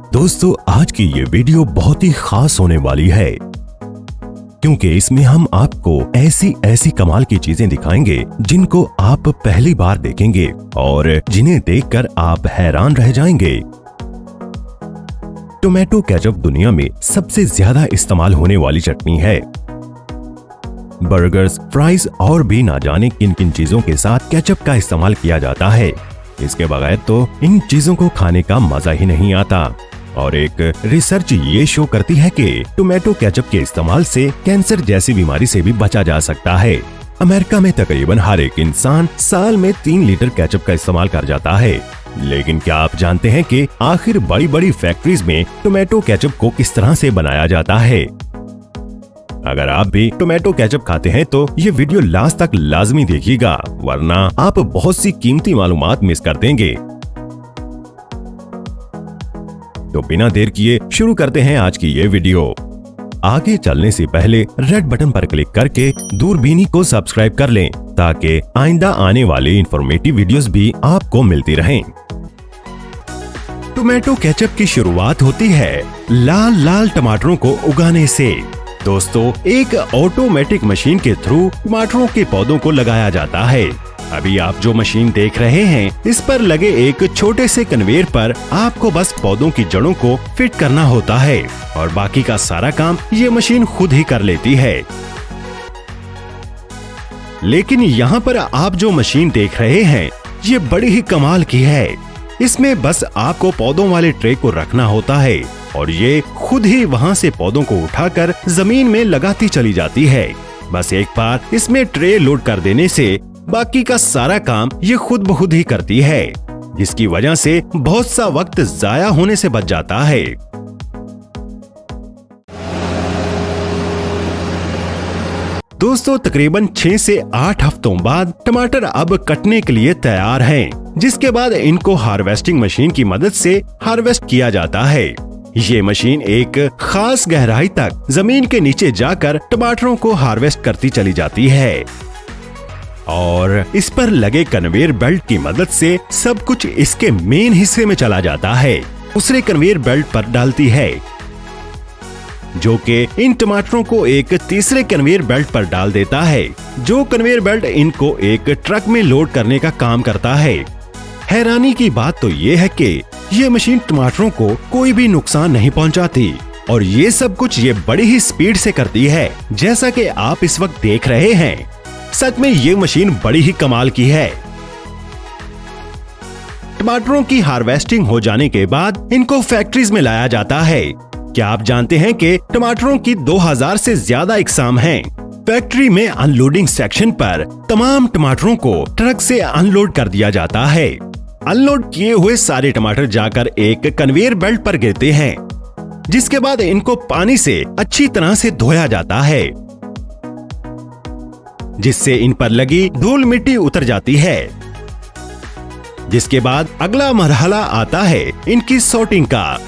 दोस्तों, आज की ये वीडियो बहुत ही खास होने वाली है क्योंकि इसमें हम आपको ऐसी कमाल की चीजें दिखाएंगे जिनको आप पहली बार देखेंगे और जिन्हें देखकर आप हैरान रह जाएंगे। टोमेटो केचप दुनिया में सबसे ज्यादा इस्तेमाल होने वाली चटनी है। बर्गर्स, फ्राइज और भी ना जाने किन किन चीजों के साथ केचप का इस्तेमाल किया जाता है। इसके बगैर तो इन चीजों को खाने का मजा ही नहीं आता। और एक रिसर्च ये शो करती है कि टोमेटो केचप के इस्तेमाल से कैंसर जैसी बीमारी से भी बचा जा सकता है। अमेरिका में तकरीबन हर एक इंसान साल में 3 लीटर केचप का इस्तेमाल कर जाता है। लेकिन क्या आप जानते हैं कि आखिर बड़ी बड़ी फैक्ट्रीज में टोमेटो केचप को किस तरह से बनाया जाता है? अगर आप भी टोमेटो केचप खाते हैं तो ये वीडियो लास्ट तक लाजमी देखिएगा, वरना आप बहुत सी कीमती मालूमात मिस कर देंगे। तो बिना देर किए शुरू करते हैं आज की ये वीडियो। आगे चलने से पहले रेड बटन पर क्लिक करके दूरबीनी को सब्सक्राइब कर लें ताकि आइंदा आने वाले इंफॉर्मेटिव वीडियोस भी आपको मिलती रहें। टोमेटो केचप की शुरुआत होती है लाल लाल टमाटरों को उगाने से। दोस्तों, एक ऑटोमेटिक मशीन के थ्रू टमाटरों के पौधों को लगाया जाता है। अभी आप जो मशीन देख रहे हैं, इस पर लगे एक छोटे से कन्वेयर पर आपको बस पौधों की जड़ों को फिट करना होता है और बाकी का सारा काम ये मशीन खुद ही कर लेती है। लेकिन यहाँ पर आप जो मशीन देख रहे हैं, ये बड़ी ही कमाल की है। इसमें बस आपको पौधों वाले ट्रे को रखना होता है और ये खुद ही वहाँ से पौधों को उठाकर जमीन में लगाती चली जाती है। बस एक बार इसमें ट्रे लोड कर देने से बाकी का सारा काम ये खुद ब खुद ही करती है, जिसकी वजह से बहुत सा वक्त जाया होने से बच जाता है। दोस्तों, तकरीबन 6 से 8 हफ्तों बाद टमाटर अब कटने के लिए तैयार हैं, जिसके बाद इनको हार्वेस्टिंग मशीन की मदद से हार्वेस्ट किया जाता है। ये मशीन एक खास गहराई तक जमीन के नीचे जाकर टमाटरों को हार्वेस्ट करती चली जाती है और इस पर लगे कन्वेयर बेल्ट की मदद से सब कुछ इसके मेन हिस्से में चला जाता है। दूसरे कन्वेयर बेल्ट पर डालती है, जो कि इन टमाटरों को एक तीसरे कन्वेयर बेल्ट पर डाल देता है, जो कन्वेयर बेल्ट इनको एक ट्रक में लोड करने का काम करता है। हैरानी की बात तो ये है कि ये मशीन टमाटरों को कोई भी नुकसान नहीं पहुंचाती और ये सब कुछ ये बड़ी ही स्पीड से करती है, जैसा कि आप इस वक्त देख रहे हैं। सच में ये मशीन बड़ी ही कमाल की है। टमाटरों की हार्वेस्टिंग हो जाने के बाद इनको फैक्ट्रीज में लाया जाता है। क्या आप जानते हैं कि टमाटरों की 2000 से ज्यादा इकसाम हैं। फैक्ट्री में अनलोडिंग सेक्शन पर तमाम टमाटरों को ट्रक से अनलोड कर दिया जाता है। अनलोड किए हुए सारे टमाटर जाकर एक कन्वेयर बेल्ट पर गिरते हैं, जिसके बाद इनको पानी से अच्छी तरह से धोया जाता है, जिससे इन पर लगी धूल मिट्टी उतर जाती है। जिसके बाद अगला मरहला आता है इनकी सॉर्टिंग का,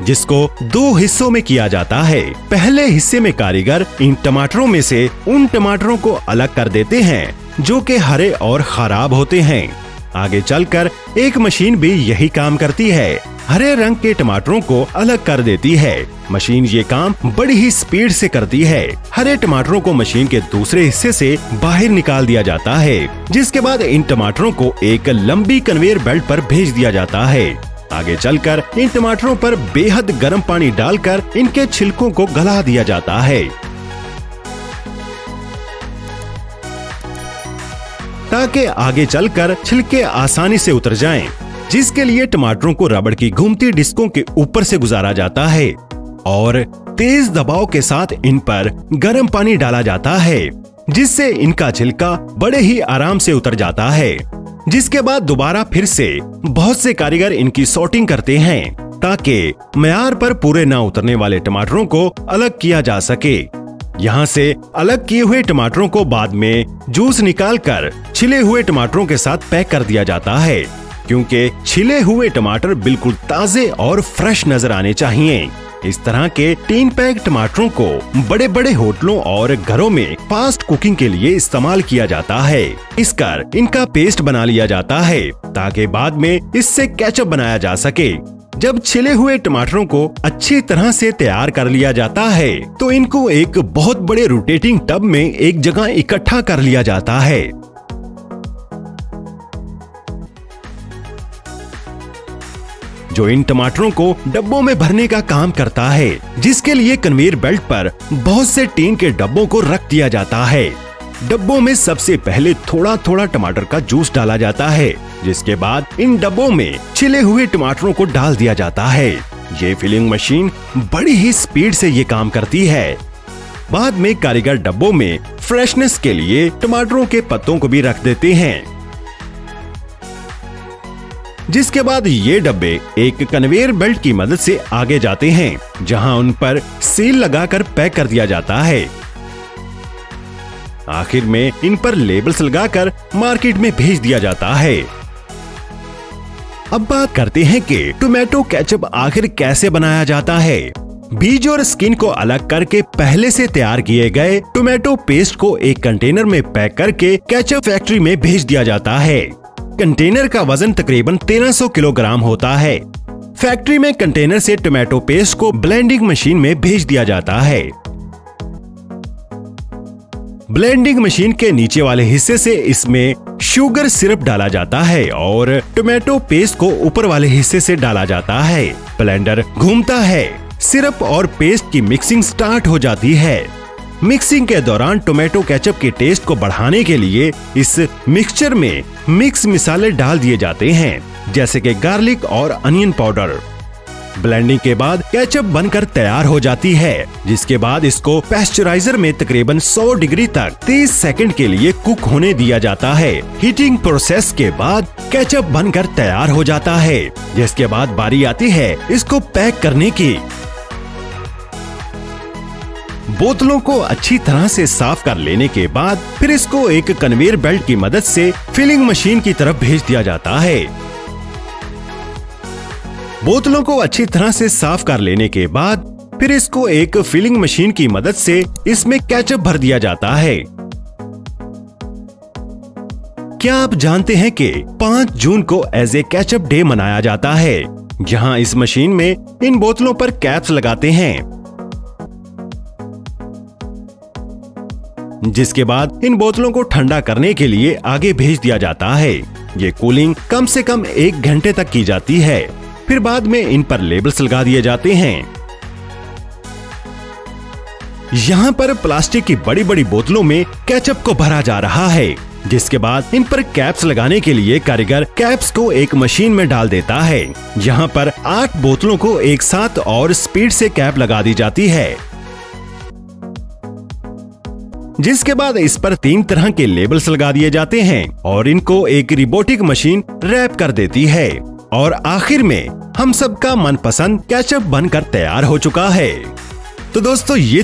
जिसको 2 हिस्सों में किया जाता है। पहले हिस्से में कारीगर इन टमाटरों में से उन टमाटरों को अलग कर देते हैं जो कि हरे और खराब होते हैं। आगे चलकर एक मशीन भी यही काम करती है, हरे रंग के टमाटरों को अलग कर देती है। मशीन ये काम बड़ी ही स्पीड से करती है। हरे टमाटरों को मशीन के दूसरे हिस्से से बाहर निकाल दिया जाता है, जिसके बाद इन टमाटरों को एक लंबी कन्वेयर बेल्ट पर भेज दिया जाता है। आगे चलकर इन टमाटरों पर बेहद गर्म पानी डालकर इनके छिलकों को गला दिया जाता है, ताकि आगे चलकर छिलके आसानी से उतर जाएं, जिसके लिए टमाटरों को रबड़ की घूमती डिस्कों के ऊपर से गुजारा जाता है और तेज दबाव के साथ इन पर गर्म पानी डाला जाता है, जिससे इनका छिलका बड़े ही आराम से उतर जाता है। जिसके बाद दोबारा फिर से बहुत से कारीगर इनकी सॉर्टिंग करते हैं, ताकि मयार पर पूरे ना उतरने वाले टमाटरों को अलग किया जा सके। यहाँ से अलग किए हुए टमाटरों को बाद में जूस निकालकर छिले हुए टमाटरों के साथ पैक कर दिया जाता है, क्योंकि छिले हुए टमाटर बिल्कुल ताजे और फ्रेश नजर आने चाहिए। इस तरह के 3 पैक टमाटरों को बड़े बड़े होटलों और घरों में फास्ट कुकिंग के लिए इस्तेमाल किया जाता है। इनका पेस्ट बना लिया जाता है ताकि बाद में इससे केचप बनाया जा सके। जब छिले हुए टमाटरों को अच्छी तरह से तैयार कर लिया जाता है तो इनको एक बहुत बड़े रोटेटिंग टब में एक जगह इकट्ठा कर लिया जाता है। जो इन टमाटरों को डब्बों में भरने का काम करता है, जिसके लिए कन्वेयर बेल्ट पर बहुत से टीन के डब्बों को रख दिया जाता है। डब्बों में सबसे पहले थोड़ा थोड़ा टमाटर का जूस डाला जाता है, जिसके बाद इन डब्बों में छिले हुए टमाटरों को डाल दिया जाता है। ये फिलिंग मशीन बड़ी ही स्पीड से ये काम करती है। बाद में कारीगर डब्बों में फ्रेशनेस के लिए टमाटरों के पत्तों को भी रख देते हैं, जिसके बाद ये डब्बे एक कन्वेयर बेल्ट की मदद से आगे जाते हैं, जहां उन पर सील लगाकर पैक कर दिया जाता है। आखिर में इन पर लेबल्स लगाकर मार्केट में भेज दिया जाता है। अब बात करते हैं कि टोमेटो केचप आखिर कैसे बनाया जाता है। बीज और स्किन को अलग करके पहले से तैयार किए गए टोमेटो पेस्ट को एक कंटेनर में पैक करके केचप फैक्ट्री में भेज दिया जाता है। कंटेनर का वजन तकरीबन 1300 किलोग्राम होता है। फैक्ट्री में कंटेनर से टोमेटो पेस्ट को ब्लेंडिंग मशीन में भेज दिया जाता है। ब्लेंडिंग मशीन के नीचे वाले हिस्से से इसमें शुगर सिरप डाला जाता है और टोमेटो पेस्ट को ऊपर वाले हिस्से से डाला जाता है। ब्लेंडर घूमता है, सिरप और पेस्ट की मिक्सिंग स्टार्ट हो जाती है। मिक्सिंग के दौरान टोमेटो केचप के टेस्ट को बढ़ाने के लिए इस मिक्सचर में मिक्स मसाले डाल दिए जाते हैं, जैसे कि गार्लिक और अनियन पाउडर। ब्लेंडिंग के बाद केचप बनकर तैयार हो जाती है, जिसके बाद इसको पैस्चराइजर में तकरीबन 100 डिग्री तक 30 सेकंड के लिए कुक होने दिया जाता है। हीटिंग प्रोसेस के बाद केचप बनकर तैयार हो जाता है, जिसके बाद बारी आती है इसको पैक करने की। बोतलों को अच्छी तरह से साफ कर लेने के बाद फिर इसको एक कन्वेयर बेल्ट की मदद से फिलिंग मशीन की तरफ भेज दिया जाता है। बोतलों को अच्छी तरह से साफ कर लेने के बाद फिर इसको एक फिलिंग मशीन की मदद से इसमें केचप भर दिया जाता है। क्या आप जानते हैं कि 5 जून को एज ए केचप डे मनाया जाता है, जहां इस मशीन में इन बोतलों पर कैप्स लगाते हैं, जिसके बाद इन बोतलों को ठंडा करने के लिए आगे भेज दिया जाता है। ये कूलिंग कम से कम 1 घंटे तक की जाती है। फिर बाद में इन पर लेबल्स लगा दिए जाते हैं। यहाँ पर प्लास्टिक की बड़ी बड़ी बोतलों में केचप को भरा जा रहा है, जिसके बाद इन पर कैप्स लगाने के लिए कारीगर कैप्स को एक मशीन में डाल देता है। यहाँ पर 8 बोतलों को एक साथ और स्पीड से कैप लगा दी जाती है, जिसके बाद इस पर 3 तरह के लेबल्स लगा दिए जाते हैं और इनको एक रोबोटिक मशीन रैप कर देती है। और आखिर में हम सबका मनपसंद केचप बनकर तैयार हो चुका है। तो दोस्तों ये